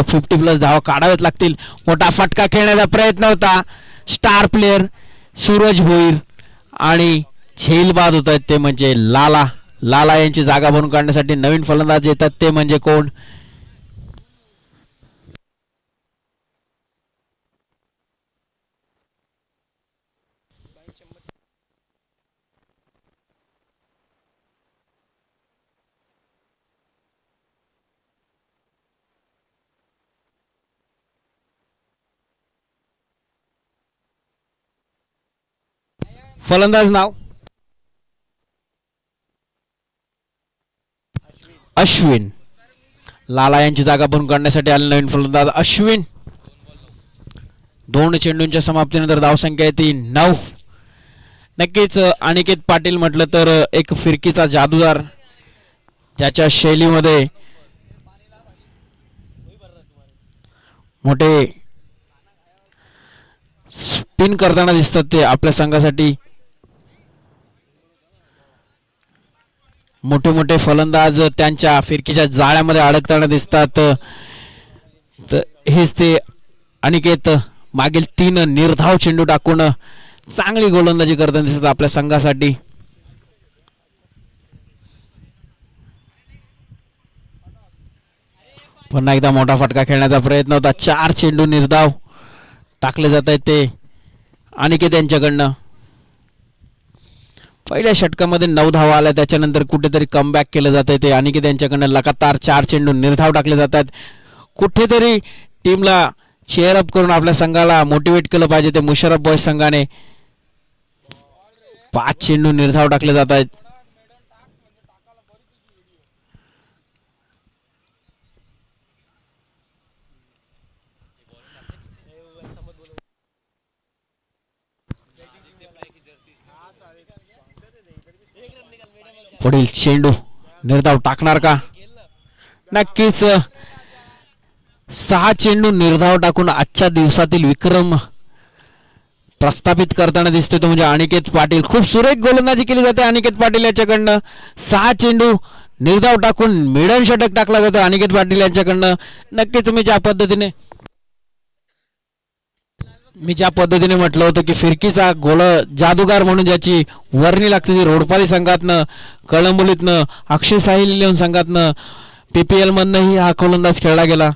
50+ धावा काढाव्याच लागतील. मोठा फटका खेळण्याचा प्रयत्न होता. स्टार प्लेयर सूरज भोईर आणि झेलबाद होत आहेत ते म्हणजे लाला यांची जागा भरून काढण्यासाठी नवीन फलंदाज येतात ते म्हणजे कोण? फलंदाज नाव अश्विन. लाला यांची जागा भरून काढण्यासाठी आले नवीन फलंदाज अश्विन. 2 चेंडूंच्या समाप्तीनंतर धावसंख्या येते 9. नक्कीच अनिकेत पाटील म्हटलं तर एक फिरकीचा जादूगार. त्याच्या शैलीमध्ये मोठे स्पिन करताना दिसतात ते आपल्या संघासाठी. मोठे मोठे फलंदाज त्यांच्या फिरकीच्या जाळ्यामध्ये अडकताना दिसतात. हेच ते अनिकेत मागील 3 निर्धाव चेंडू टाकून चांगली गोलंदाजी करताना दिसतात आपल्या संघासाठी. पुन्हा एकदा मोठा फटका खेळण्याचा प्रयत्न होता. 4 चेंडू निर्धाव टाकले जात आहेत ते अनिकेत यांच्याकडनं. पहिल्या षटकामध्ये 9 धावा आल्या. त्याच्यानंतर कुठेतरी कमबॅक केलं जात आहे ते अनिकेत यांच्याकडनं. लगातार 4 चेंडू निर्धाव टाकले जातात. कुठेतरी टीमला चेअर अप करून आपल्या संघाला मोटिवेट केलं पाहिजे ते मुशर्रफ बॉयज संघाने. 5 चेंडू निर्धाव टाकले जात आहेत. पुढील चेंडू निर्धाव टाकणार का? नक्कीच 6 चेंडू निर्धाव टाकून आजच्या दिवसातील विक्रम प्रस्थापित करताना दिसतोय तो म्हणजे अनिकेत पाटील. खूप सुरेख गोलंदाजी केली जाते अनिकेत पाटील यांच्याकडनं. 6 चेंडू निर्धाव टाकून मिडन षटक टाकला जातो अनिकेत पाटील यांच्याकडनं. नक्कीच मी ज्या पद्धतीने म्हटलं होतं की फिरकीचा गोल जादूगार म्हणून ज्याची वर्णी लागते ती रोडपाली संघातनं, कळंबोलीतनं, अक्षय साहिल संघातनं, PPL मधनंही हा गोलंदाज खेळला गेला.